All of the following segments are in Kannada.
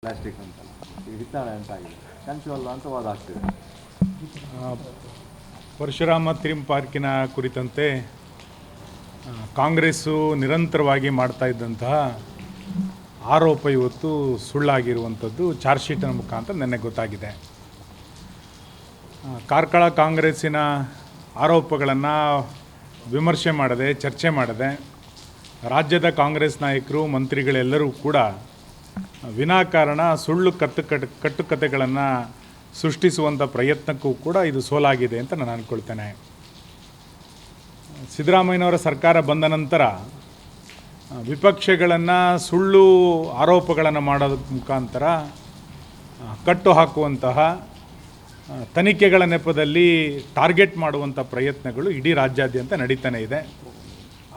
ಪ್ಲಾಸ್ಟಿಕ್ ಅಂತಲ್ಲ ಈಗ ಹಿತ್ತಾಳೆ ಅಂತ ಆಗಿದೆ, ಕಂಚುವಲ್ಲ ಅಂತ ವಾದ ಆಗ್ತಿದೆ. ಪರಶುರಾಮ ಥೀಮ್ ಪಾರ್ಕಿನ ಕುರಿತಂತೆ ಕಾಂಗ್ರೆಸ್ಸು ನಿರಂತರವಾಗಿ ಮಾಡ್ತಾ ಇದ್ದಂತಹ ಆರೋಪ ಇವತ್ತು ಸುಳ್ಳಾಗಿರುವಂಥದ್ದು ಚಾರ್ಜ್ ಶೀಟಿನ ಮುಖಾಂತರ ನೆನ್ನೆ ಗೊತ್ತಾಗಿದೆ. ಕಾರ್ಕಳ ಕಾಂಗ್ರೆಸ್ಸಿನ ಆರೋಪಗಳನ್ನು ವಿಮರ್ಶೆ ಮಾಡದೆ, ಚರ್ಚೆ ಮಾಡದೆ ರಾಜ್ಯದ ಕಾಂಗ್ರೆಸ್ ನಾಯಕರು, ಮಂತ್ರಿಗಳೆಲ್ಲರೂ ಕೂಡ ವಿನಾಕಾರಣ ಸುಳ್ಳು ಕಟ್ಟುಕತೆಗಳನ್ನು ಸೃಷ್ಟಿಸುವಂಥ ಪ್ರಯತ್ನಕ್ಕೂ ಕೂಡ ಇದು ಸೋಲಾಗಿದೆ ಅಂತ ನಾನು ಅಂದ್ಕೊಳ್ತೇನೆ. ಸಿದ್ದರಾಮಯ್ಯನವರ ಸರ್ಕಾರ ಬಂದ ನಂತರ ವಿಪಕ್ಷಗಳನ್ನು ಸುಳ್ಳು ಆರೋಪಗಳನ್ನು ಮಾಡೋದ್ರ ಮುಖಾಂತರ ಕಟ್ಟು ಹಾಕುವಂತಹ, ತನಿಖೆಗಳ ನೆಪದಲ್ಲಿ ಟಾರ್ಗೆಟ್ ಮಾಡುವಂಥ ಪ್ರಯತ್ನಗಳು ಇಡೀ ರಾಜ್ಯಾದ್ಯಂತ ನಡೀತಾನೆ ಇದೆ.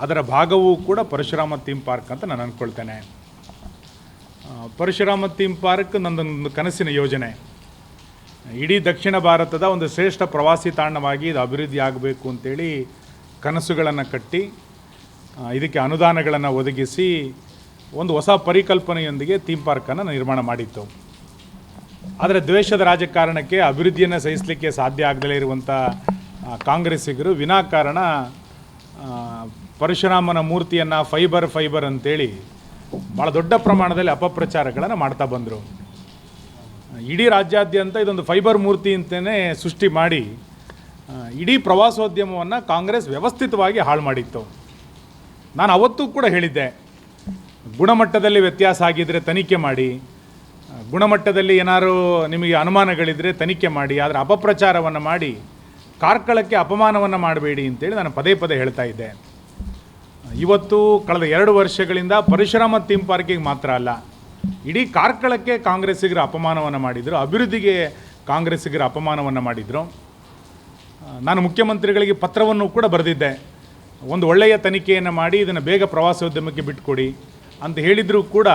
ಅದರ ಭಾಗವೂ ಕೂಡ ಪರಶುರಾಮ ಥೀಮ್ ಪಾರ್ಕ್ ಅಂತ ನಾನು ಅಂದ್ಕೊಳ್ತೇನೆ. ಪರಶುರಾಮ ಥೀಮ್ ಪಾರ್ಕ್ ನನ್ನದೊಂದು ಕನಸಿನ ಯೋಜನೆ. ಇಡೀ ದಕ್ಷಿಣ ಭಾರತದ ಒಂದು ಶ್ರೇಷ್ಠ ಪ್ರವಾಸಿ ತಾಣವಾಗಿ ಇದು ಅಭಿವೃದ್ಧಿ ಆಗಬೇಕು ಅಂತೇಳಿ ಕನಸುಗಳನ್ನು ಕಟ್ಟಿ ಇದಕ್ಕೆ ಅನುದಾನಗಳನ್ನು ಒದಗಿಸಿ ಒಂದು ಹೊಸ ಪರಿಕಲ್ಪನೆಯೊಂದಿಗೆ ಥೀಮ್ ಪಾರ್ಕನ್ನು ನಿರ್ಮಾಣ ಮಾಡಿತ್ತು. ಆದರೆ ದ್ವೇಷದ ರಾಜಕಾರಣಕ್ಕೆ, ಅಭಿವೃದ್ಧಿಯನ್ನು ಸಹಿಸಲಿಕ್ಕೆ ಸಾಧ್ಯ ಆಗದಲೇ ಇರುವಂಥ ಕಾಂಗ್ರೆಸ್ಸಿಗರು ವಿನಾಕಾರಣ ಪರಶುರಾಮನ ಮೂರ್ತಿಯನ್ನು ಫೈಬರ್ ಅಂತೇಳಿ ಭಾಳ ದೊಡ್ಡ ಪ್ರಮಾಣದಲ್ಲಿ ಅಪಪ್ರಚಾರಗಳನ್ನು ಮಾಡ್ತಾ ಬಂದರು. ಇಡೀ ರಾಜ್ಯಾದ್ಯಂತ ಇದೊಂದು ಫೈಬರ್ ಮೂರ್ತಿ ಅಂತಲೇ ಸೃಷ್ಟಿ ಮಾಡಿ ಇಡೀ ಪ್ರವಾಸೋದ್ಯಮವನ್ನು ಕಾಂಗ್ರೆಸ್ ವ್ಯವಸ್ಥಿತವಾಗಿ ಹಾಳು ಮಾಡಿತ್ತು. ನಾನು ಅವತ್ತೂ ಕೂಡ ಹೇಳಿದ್ದೆ, ಗುಣಮಟ್ಟದಲ್ಲಿ ವ್ಯತ್ಯಾಸ ಆಗಿದ್ದರೆ ತನಿಖೆ ಮಾಡಿ, ಗುಣಮಟ್ಟದಲ್ಲಿ ಏನಾದರೂ ನಿಮಗೆ ಅನುಮಾನಗಳಿದ್ದರೆ ತನಿಖೆ ಮಾಡಿ, ಆದರೆ ಅಪಪ್ರಚಾರವನ್ನು ಮಾಡಿ ಕಾರ್ಕಳಕ್ಕೆ ಅಪಮಾನವನ್ನು ಮಾಡಬೇಡಿ ಅಂತೇಳಿ ನಾನು ಪದೇ ಪದೇ ಹೇಳ್ತಾ ಇದ್ದೆ. ಇವತ್ತು ಕಳೆದ 2 ವರ್ಷಗಳಿಂದ ಪರಶುರಾಮ ಥೀಮ್ ಪಾರ್ಕಿಗೆ ಮಾತ್ರ ಅಲ್ಲ, ಇಡೀ ಕಾರ್ಕಳಕ್ಕೆ ಕಾಂಗ್ರೆಸ್ಸಿಗರು ಅಪಮಾನವನ್ನು ಮಾಡಿದರು, ಅಭಿವೃದ್ಧಿಗೆ ಕಾಂಗ್ರೆಸ್ಸಿಗರು ಅಪಮಾನವನ್ನು ಮಾಡಿದರು. ನಾನು ಮುಖ್ಯಮಂತ್ರಿಗಳಿಗೆ ಪತ್ರವನ್ನು ಕೂಡ ಬರೆದಿದ್ದೆ, ಒಂದು ಒಳ್ಳೆಯ ತನಿಖೆಯನ್ನು ಮಾಡಿ ಇದನ್ನು ಬೇಗ ಪ್ರವಾಸೋದ್ಯಮಕ್ಕೆ ಬಿಟ್ಟುಕೊಡಿ ಅಂತ ಹೇಳಿದರೂ ಕೂಡ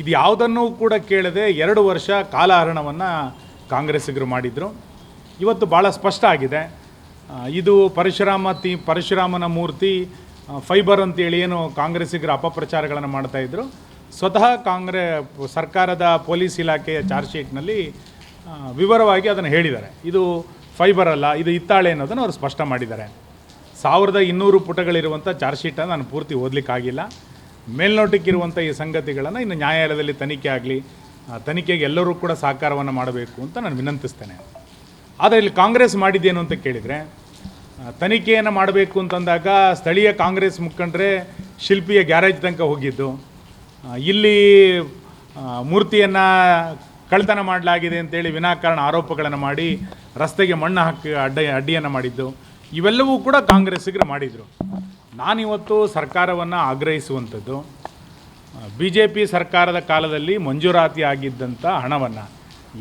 ಇದು ಯಾವುದನ್ನೂ ಕೂಡ ಕೇಳದೆ 2 ವರ್ಷ ಕಾಲಹರಣವನ್ನು ಕಾಂಗ್ರೆಸ್ಸಿಗರು ಮಾಡಿದರು. ಇವತ್ತು ಭಾಳ ಸ್ಪಷ್ಟ ಆಗಿದೆ, ಇದು ಪರಶುರಾಮನ ಮೂರ್ತಿ ಫೈಬರ್ ಅಂತೇಳಿ ಏನು ಕಾಂಗ್ರೆಸ್ಸಿಗರು ಅಪಪ್ರಚಾರಗಳನ್ನು ಮಾಡ್ತಾಯಿದ್ರು. ಸ್ವತಃ ಸರ್ಕಾರದ ಪೊಲೀಸ್ ಇಲಾಖೆಯ ಚಾರ್ಜ್ ಶೀಟ್ನಲ್ಲಿ ವಿವರವಾಗಿ ಅದನ್ನು ಹೇಳಿದ್ದಾರೆ. ಇದು ಫೈಬರ್ ಅಲ್ಲ, ಇದು ಹಿತ್ತಾಳೆ ಅನ್ನೋದನ್ನು ಅವರು ಸ್ಪಷ್ಟ ಮಾಡಿದ್ದಾರೆ. 1200 ಪುಟಗಳಿರುವಂಥ ಚಾರ್ಜ್ ಶೀಟನ್ನು ನಾನು ಪೂರ್ತಿ ಓದಲಿಕ್ಕಾಗಿಲ್ಲ. ಮೇಲ್ನೋಟಕ್ಕಿರುವಂಥ ಈ ಸಂಗತಿಗಳನ್ನು ಇನ್ನು ನ್ಯಾಯಾಲಯದಲ್ಲಿ ತನಿಖೆ ಆಗಲಿ, ತನಿಖೆಗೆ ಎಲ್ಲರೂ ಕೂಡ ಸಹಕಾರವನ್ನು ಮಾಡಬೇಕು ಅಂತ ನಾನು ವಿನಂತಿಸ್ತೇನೆ. ಆದರೆ ಇಲ್ಲಿ ಕಾಂಗ್ರೆಸ್ ಮಾಡಿದ್ದೇನು ಅಂತ ಕೇಳಿದರೆ, ತನಿಖೆಯನ್ನು ಮಾಡಬೇಕು ಅಂತಂದಾಗ ಸ್ಥಳೀಯ ಕಾಂಗ್ರೆಸ್ ಮುಖಂಡರೇ ಶಿಲ್ಪಿಯ ಗ್ಯಾರೇಜ್ ತನಕ ಹೋಗಿದ್ದು, ಇಲ್ಲಿ ಮೂರ್ತಿಯನ್ನು ಕಳ್ತನ ಮಾಡಲಾಗಿದೆ ಅಂತೇಳಿ ವಿನಾಕಾರಣ ಆರೋಪಗಳನ್ನು ಮಾಡಿ ರಸ್ತೆಗೆ ಮಣ್ಣು ಹಾಕಿ ಅಡ್ಡಿಯನ್ನು ಮಾಡಿದ್ದು, ಇವೆಲ್ಲವೂ ಕೂಡ ಕಾಂಗ್ರೆಸ್ಸಿಗರು ಮಾಡಿದರು. ನಾನಿವತ್ತು ಸರ್ಕಾರವನ್ನು ಆಗ್ರಹಿಸುವಂಥದ್ದು, BJP ಸರ್ಕಾರದ ಕಾಲದಲ್ಲಿ ಮಂಜೂರಾತಿ ಆಗಿದ್ದಂಥ ಹಣವನ್ನು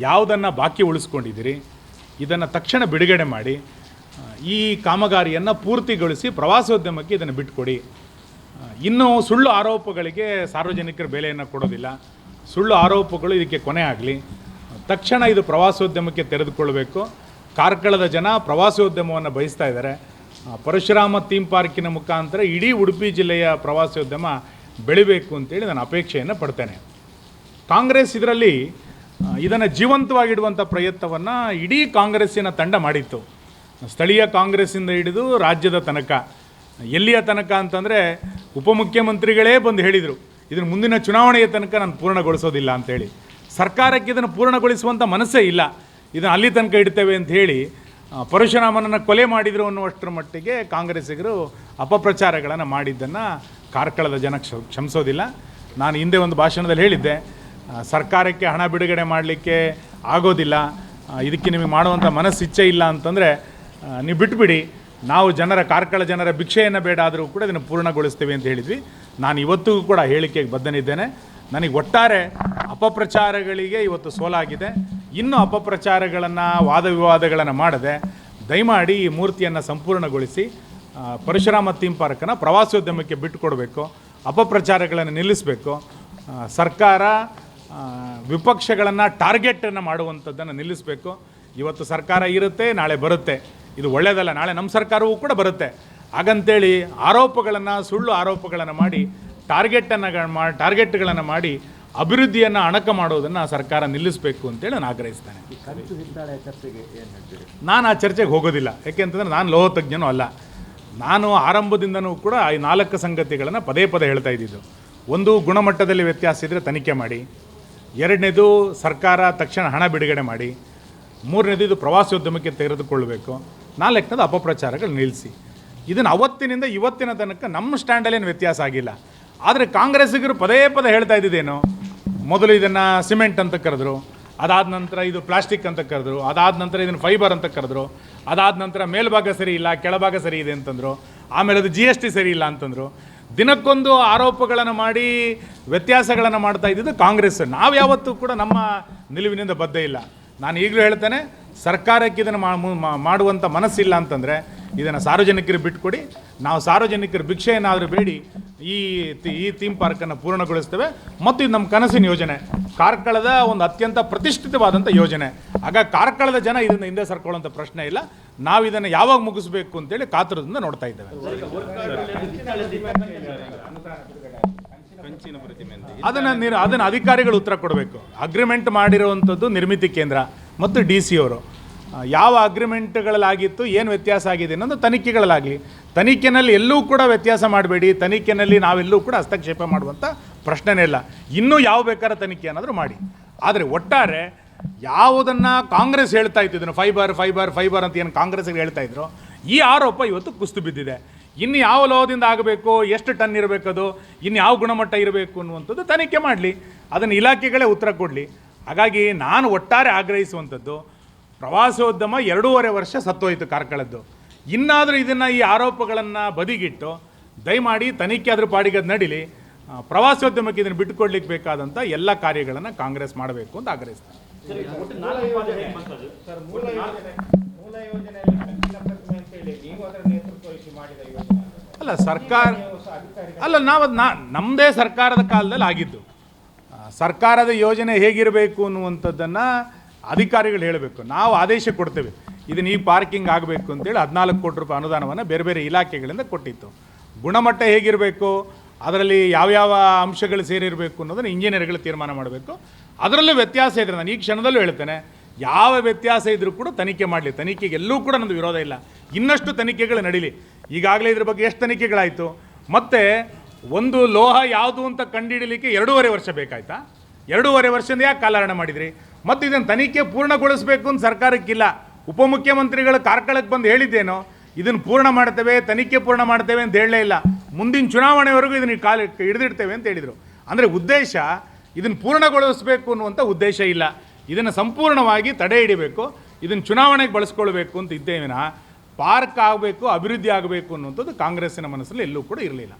ಯಾವುದನ್ನು ಬಾಕಿ ಉಳಿಸ್ಕೊಂಡಿದ್ದೀರಿ ಇದನ್ನು ತಕ್ಷಣ ಬಿಡುಗಡೆ ಮಾಡಿ ಈ ಕಾಮಗಾರಿಯನ್ನು ಪೂರ್ತಿಗೊಳಿಸಿ ಪ್ರವಾಸೋದ್ಯಮಕ್ಕೆ ಇದನ್ನು ಬಿಟ್ಟುಕೊಡಿ. ಇನ್ನು ಸುಳ್ಳು ಆರೋಪಗಳಿಗೆ ಸಾರ್ವಜನಿಕರು ಬೆಲೆಯನ್ನು ಕೊಡೋದಿಲ್ಲ. ಸುಳ್ಳು ಆರೋಪಗಳು ಇದಕ್ಕೆ ಕೊನೆ ಆಗಲಿ. ತಕ್ಷಣ ಇದು ಪ್ರವಾಸೋದ್ಯಮಕ್ಕೆ ತೆರೆದುಕೊಳ್ಳಬೇಕು. ಕಾರ್ಕಳದ ಜನ ಪ್ರವಾಸೋದ್ಯಮವನ್ನು ಬಯಸ್ತಾ ಇದ್ದಾರೆ. ಪರಶುರಾಮ ಥೀಮ್ ಪಾರ್ಕಿನ ಮುಖಾಂತರ ಇಡೀ ಉಡುಪಿ ಜಿಲ್ಲೆಯ ಪ್ರವಾಸೋದ್ಯಮ ಬೆಳಿಬೇಕು ಅಂತೇಳಿ ನಾನು ಅಪೇಕ್ಷೆಯನ್ನು ಪಡ್ತೇನೆ. ಕಾಂಗ್ರೆಸ್ ಇದನ್ನು ಜೀವಂತವಾಗಿಡುವಂಥ ಪ್ರಯತ್ನವನ್ನು ಇಡೀ ಕಾಂಗ್ರೆಸ್ಸಿನ ತಂಡ ಮಾಡಿತ್ತು. ಸ್ಥಳೀಯ ಕಾಂಗ್ರೆಸ್ಸಿಂದ ಹಿಡಿದು ರಾಜ್ಯದ ತನಕ, ಎಲ್ಲಿಯ ತನಕ ಅಂತಂದರೆ ಉಪಮುಖ್ಯಮಂತ್ರಿಗಳೇ ಬಂದು ಹೇಳಿದರು, ಇದನ್ನು ಮುಂದಿನ ಚುನಾವಣೆಯ ತನಕ ನಾನು ಪೂರ್ಣಗೊಳಿಸೋದಿಲ್ಲ ಅಂಥೇಳಿ. ಸರ್ಕಾರಕ್ಕೆ ಇದನ್ನು ಪೂರ್ಣಗೊಳಿಸುವಂಥ ಮನಸ್ಸೇ ಇಲ್ಲ, ಇದನ್ನು ಅಲ್ಲಿ ತನಕ ಇಡ್ತೇವೆ ಅಂತ ಹೇಳಿ ಪರಶುರಾಮನನ್ನು ಕೊಲೆ ಮಾಡಿದರು ಅನ್ನುವಷ್ಟರ ಮಟ್ಟಿಗೆ ಕಾಂಗ್ರೆಸ್ಸಿಗರು ಅಪಪ್ರಚಾರಗಳನ್ನು ಮಾಡಿದ್ದನ್ನು ಕಾರ್ಕಳದ ಜನ ಕ್ಷಮಿಸೋದಿಲ್ಲ. ನಾನು ಹಿಂದೆ ಒಂದು ಭಾಷಣದಲ್ಲಿ ಹೇಳಿದ್ದೆ, ಸರ್ಕಾರಕ್ಕೆ ಹಣ ಬಿಡುಗಡೆ ಮಾಡಲಿಕ್ಕೆ ಆಗೋದಿಲ್ಲ, ಇದಕ್ಕೆ ನಿಮಗೆ ಮಾಡುವಂಥ ಮನಸ್ಸಿಚ್ಛೆ ಇಲ್ಲ ಅಂತಂದರೆ ನೀವು ಬಿಟ್ಬಿಡಿ, ನಾವು ಕಾರ್ಕಳ ಜನರ ಭಿಕ್ಷೆಯನ್ನು ಬೇಡ ಆದರೂ ಕೂಡ ಇದನ್ನು ಪೂರ್ಣಗೊಳಿಸ್ತೇವೆ ಅಂತ ಹೇಳಿದ್ವಿ. ನಾನು ಇವತ್ತಿಗೂ ಕೂಡ ಹೇಳಿಕೆಗೆ ಬದ್ಧನಿದ್ದೇನೆ. ನನಗೆ ಒಟ್ಟಾರೆ ಅಪಪ್ರಚಾರಗಳಿಗೆ ಇವತ್ತು ಸೋಲಾಗಿದೆ. ಇನ್ನೂ ಅಪಪ್ರಚಾರಗಳನ್ನು, ವಾದ ವಿವಾದಗಳನ್ನು ಮಾಡದೆ ದಯಮಾಡಿ ಈ ಮೂರ್ತಿಯನ್ನು ಸಂಪೂರ್ಣಗೊಳಿಸಿ ಪರಶುರಾಮ ಥೀಮ್ ಪಾರ್ಕನ್ನು ಪ್ರವಾಸೋದ್ಯಮಕ್ಕೆ ಬಿಟ್ಟುಕೊಡಬೇಕು, ಅಪಪ್ರಚಾರಗಳನ್ನು ನಿಲ್ಲಿಸಬೇಕು. ಸರ್ಕಾರ ವಿಪಕ್ಷಗಳನ್ನು ಟಾರ್ಗೆಟನ್ನು ಮಾಡುವಂಥದ್ದನ್ನು ನಿಲ್ಲಿಸಬೇಕು. ಇವತ್ತು ಸರ್ಕಾರ ಇರುತ್ತೆ, ನಾಳೆ ಬರುತ್ತೆ, ಇದು ಒಳ್ಳೆಯದಲ್ಲ. ನಾಳೆ ನಮ್ಮ ಸರ್ಕಾರವೂ ಕೂಡ ಬರುತ್ತೆ. ಹಾಗಂತೇಳಿ ಸುಳ್ಳು ಆರೋಪಗಳನ್ನು ಮಾಡಿ ಟಾರ್ಗೆಟ್ಗಳನ್ನು ಮಾಡಿ ಅಭಿವೃದ್ಧಿಯನ್ನು ಅಣಕ ಮಾಡೋದನ್ನು ಸರ್ಕಾರ ನಿಲ್ಲಿಸಬೇಕು ಅಂತೇಳಿ ನಾನು ಆಗ್ರಹಿಸ್ತೇನೆ. ಈ ಕಂಚು ಹಿತ್ತಾಳೆ ಚರ್ಚೆಗೆ ಏನು ಹೇಳ್ತೀರಿ? ನಾನು ಆ ಚರ್ಚೆಗೆ ಹೋಗೋದಿಲ್ಲ. ಯಾಕೆಂತಂದರೆ ನಾನು ಲೋಹ ತಜ್ಞನೂ ಅಲ್ಲ. ನಾನು ಆರಂಭದಿಂದನೂ ಕೂಡ ಈ 4 ಸಂಗತಿಗಳನ್ನು ಪದೇ ಪದೇ ಹೇಳ್ತಾ ಇದ್ದಿದ್ದು. ಒಂದು, ಗುಣಮಟ್ಟದಲ್ಲಿ ವ್ಯತ್ಯಾಸ ಇದ್ದರೆ ತನಿಖೆ ಮಾಡಿ. 2ನೇದು, ಸರ್ಕಾರ ತಕ್ಷಣ ಹಣ ಬಿಡುಗಡೆ ಮಾಡಿ. 3ನೇದು, ಇದು ಪ್ರವಾಸೋದ್ಯಮಕ್ಕೆ ತೆಗೆದುಕೊಳ್ಳಬೇಕು. 4ನೇದು, ಅಪಪ್ರಚಾರಗಳು ನಿಲ್ಲಿಸಿ. ಇದನ್ನು ಅವತ್ತಿನಿಂದ ಇವತ್ತಿನ ತನಕ ನಮ್ಮ ಸ್ಟ್ಯಾಂಡಲ್ಲೇನು ವ್ಯತ್ಯಾಸ ಆಗಿಲ್ಲ. ಆದರೆ ಕಾಂಗ್ರೆಸ್ಸಿಗರು ಪದೇ ಪದೇ ಹೇಳ್ತಾ ಇದ್ದಿದ್ದೇನು, ಮೊದಲು ಇದನ್ನು ಸಿಮೆಂಟ್ ಅಂತ ಕರೆದ್ರು, ಅದಾದ ನಂತರ ಇದು ಪ್ಲಾಸ್ಟಿಕ್ ಅಂತ ಕರೆದ್ರು, ಅದಾದ ನಂತರ ಇದನ್ನು ಫೈಬರ್ ಅಂತ ಕರೆದ್ರು, ಅದಾದ ನಂತರ ಮೇಲ್ಭಾಗ ಸರಿ ಇಲ್ಲ, ಕೆಳಭಾಗ ಸರಿ ಇದೆ ಅಂತಂದರು, ಆಮೇಲೆ ಅದು GST ಸರಿ ಇಲ್ಲ ಅಂತಂದರು. ದಿನಕ್ಕೊಂದು ಆರೋಪಗಳನ್ನು ಮಾಡಿ ವ್ಯತ್ಯಾಸಗಳನ್ನು ಮಾಡ್ತಾ ಇದ್ದಿದ್ದು ಕಾಂಗ್ರೆಸ್. ನಾವು ಯಾವತ್ತೂ ಕೂಡ ನಮ್ಮ ನಿಲುವಿನಿಂದ ಬದ್ಧ ಇಲ್ಲ. ನಾನು ಈಗಲೂ ಹೇಳ್ತೇನೆ, ಸರ್ಕಾರಕ್ಕೆ ಇದನ್ನು ಮಾಡುವಂಥ ಮನಸ್ಸಿಲ್ಲ ಅಂತಂದರೆ ಇದನ್ನು ಸಾರ್ವಜನಿಕರಿಗೆ ಬಿಟ್ಕೊಡಿ. ನಾವು ಸಾರ್ವಜನಿಕರ ಭಿಕ್ಷೆಯನ್ನಾದರೂ ಬೇಡಿ ಈ ಥೀಮ್ ಪಾರ್ಕನ್ನು ಪೂರ್ಣಗೊಳಿಸ್ತೇವೆ. ಮತ್ತು ಇದು ನಮ್ಮ ಕನಸಿನ ಯೋಜನೆ, ಕಾರ್ಕಳದ ಒಂದು ಅತ್ಯಂತ ಪ್ರತಿಷ್ಠಿತವಾದಂಥ ಯೋಜನೆ. ಆಗ ಕಾರ್ಕಳದ ಜನ ಇದನ್ನು ಹಿಂದೆ ಸರ್ಕೊಳ್ಳೋಂಥ ಪ್ರಶ್ನೆ ಇಲ್ಲ. ನಾವು ಇದನ್ನು ಯಾವಾಗ ಮುಗಿಸ್ಬೇಕು ಅಂತೇಳಿ ಕಾತುರದಿಂದ ನೋಡ್ತಾ ಇದ್ದೇವೆ. ಅದನ್ನು ಅಧಿಕಾರಿಗಳು ಉತ್ತರ ಕೊಡಬೇಕು. ಅಗ್ರಿಮೆಂಟ್ ಮಾಡಿರುವಂಥದ್ದು ನಿರ್ಮಿತಿ ಕೇಂದ್ರ ಮತ್ತು DC ಅವರು. ಯಾವ ಅಗ್ರಿಮೆಂಟ್ಗಳಲ್ಲಾಗಿತ್ತು, ಏನು ವ್ಯತ್ಯಾಸ ಆಗಿದೆ ಅನ್ನೋದು ತನಿಖೆಗಳಲ್ಲಾಗಲಿ. ತನಿಖೆಯಲ್ಲಿ ಎಲ್ಲೂ ಕೂಡ ವ್ಯತ್ಯಾಸ ಮಾಡಬೇಡಿ. ತನಿಖೆಯಲ್ಲಿ ನಾವೆಲ್ಲೂ ಕೂಡ ಹಸ್ತಕ್ಷೇಪ ಮಾಡುವಂಥ ಪ್ರಶ್ನೆನೇ ಇಲ್ಲ. ಇನ್ನೂ ಯಾವ ಬೇಕಾದ್ರೆ ತನಿಖೆ ಅನ್ನೋದ್ರು ಮಾಡಿ. ಆದರೆ ಒಟ್ಟಾರೆ ಯಾವುದನ್ನು ಕಾಂಗ್ರೆಸ್ ಹೇಳ್ತಾ ಇತ್ತು, ಇದನ್ನು ಫೈಬರ್ ಅಂತ ಏನು ಕಾಂಗ್ರೆಸ್ಗೆ ಹೇಳ್ತಾ ಇದ್ರು, ಈ ಆರೋಪ ಇವತ್ತು ಕುಸಿದು ಬಿದ್ದಿದೆ. ಇನ್ನು ಯಾವ ಲೋಹದಿಂದ ಆಗಬೇಕು, ಎಷ್ಟು ಟನ್ ಇರಬೇಕದು, ಇನ್ನು ಯಾವ ಗುಣಮಟ್ಟ ಇರಬೇಕು ಅನ್ನುವಂಥದ್ದು ತನಿಖೆ ಮಾಡಲಿ. ಅದನ್ನು ಇಲಾಖೆಗಳೇ ಉತ್ತರ ಕೊಡಲಿ. ಹಾಗಾಗಿ ನಾನು ಒಟ್ಟಾರೆ ಆಗ್ರಹಿಸುವಂಥದ್ದು, ಪ್ರವಾಸೋದ್ಯಮ 2.5 ವರ್ಷ ಸತ್ತೋಯ್ತು ಕಾರ್ಕಳದ್ದು. ಇನ್ನಾದರೂ ಇದನ್ನು ಈ ಆರೋಪಗಳನ್ನು ಬದಿಗಿಟ್ಟು ದಯಮಾಡಿ ತನಿಖೆ ಅದ್ರ ಪಾಡಿಗೆ ಅದು ನಡೀಲಿ. ಪ್ರವಾಸೋದ್ಯಮಕ್ಕೆ ಇದನ್ನು ಬಿಟ್ಟುಕೊಡ್ಲಿಕ್ಕೆ ಬೇಕಾದಂಥ ಎಲ್ಲ ಕಾರ್ಯಗಳನ್ನು ಕಾಂಗ್ರೆಸ್ ಮಾಡಬೇಕು ಅಂತ ಆಗ್ರಹಿಸ್ತಾರೆ. ಅಲ್ಲ ಸರ್ಕಾರ ಅಲ್ಲ, ನಾವು ನಮ್ಮದೇ ಸರ್ಕಾರದ ಕಾಲದಲ್ಲಿ ಆಗಿದ್ದು. ಸರ್ಕಾರದ ಯೋಜನೆ ಹೇಗಿರಬೇಕು ಅನ್ನುವಂಥದ್ದನ್ನು ಅಧಿಕಾರಿಗಳು ಹೇಳಬೇಕು. ನಾವು ಆದೇಶ ಕೊಡ್ತೇವೆ, ಇದನ್ನು ಈ ಪಾರ್ಕಿಂಗ್ ಆಗಬೇಕು ಅಂತೇಳಿ 14 ಕೋಟಿ ರೂಪಾಯಿ ಅನುದಾನವನ್ನು ಬೇರೆ ಬೇರೆ ಇಲಾಖೆಗಳಿಂದ ಕೊಟ್ಟಿತ್ತು. ಗುಣಮಟ್ಟ ಹೇಗಿರಬೇಕು, ಅದರಲ್ಲಿ ಯಾವ್ಯಾವ ಅಂಶಗಳು ಸೇರಿರಬೇಕು ಅನ್ನೋದನ್ನು ಇಂಜಿನಿಯರ್ಗಳು ತೀರ್ಮಾನ ಮಾಡಬೇಕು. ಅದರಲ್ಲೂ ವ್ಯತ್ಯಾಸ ಇದ್ದರೆ ನಾನು ಈ ಕ್ಷಣದಲ್ಲೂ ಹೇಳ್ತೇನೆ, ಯಾವ ವ್ಯತ್ಯಾಸ ಇದ್ದರೂ ಕೂಡ ತನಿಖೆ ಮಾಡಲಿ. ತನಿಖೆಗೆ ಎಲ್ಲೂ ಕೂಡ ನಮ್ಮದು ವಿರೋಧ ಇಲ್ಲ. ಇನ್ನಷ್ಟು ತನಿಖೆಗಳು ನಡೀಲಿ. ಈಗಾಗಲೇ ಇದ್ರ ಬಗ್ಗೆ ಎಷ್ಟು ತನಿಖೆಗಳಾಯಿತು. ಮತ್ತು ಒಂದು ಲೋಹ ಯಾವುದು ಅಂತ ಕಂಡುಹಿಡಲಿಕ್ಕೆ 2.5 ವರ್ಷ ಬೇಕಾಯ್ತಾ? 2.5 ವರ್ಷದಿಂದ ಯಾಕೆ ಕಾಲಹರಣ ಮಾಡಿದ್ರಿ? ಮತ್ತು ಇದನ್ನು ತನಿಖೆ ಪೂರ್ಣಗೊಳಿಸಬೇಕು ಅಂತ ಸರ್ಕಾರಕ್ಕಿಲ್ಲ. ಉಪಮುಖ್ಯಮಂತ್ರಿಗಳು ಕಾರ್ಕಳಕ್ಕೆ ಬಂದು ಹೇಳಿದ್ದೇನೋ, ಇದನ್ನು ಪೂರ್ಣ ಮಾಡ್ತೇವೆ, ತನಿಖೆ ಪೂರ್ಣ ಮಾಡ್ತೇವೆ ಅಂತ ಹೇಳಲೇ ಇಲ್ಲ. ಮುಂದಿನ ಚುನಾವಣೆವರೆಗೂ ಇದನ್ನು ಹಿಡಿದಿಡ್ತೇವೆ ಅಂತ ಹೇಳಿದರು. ಅಂದರೆ ಉದ್ದೇಶ ಇದನ್ನು ಪೂರ್ಣಗೊಳಿಸಬೇಕು ಅನ್ನುವಂಥ ಉದ್ದೇಶ ಇಲ್ಲ. ಇದನ್ನು ಸಂಪೂರ್ಣವಾಗಿ ತಡೆ ಹಿಡಿಬೇಕು, ಇದನ್ನು ಚುನಾವಣೆಗೆ ಬಳಸ್ಕೊಳ್ಬೇಕು ಅಂತ ಇದ್ದೇವಿನ ಪಾರ್ಕ್ ಆಗಬೇಕು, ಅಭಿವೃದ್ಧಿ ಆಗಬೇಕು ಅನ್ನುವಂಥದ್ದು ಕಾಂಗ್ರೆಸ್ಸಿನ ಮನಸ್ಸಲ್ಲಿ ಎಲ್ಲೂ ಕೂಡ ಇರಲಿಲ್ಲ.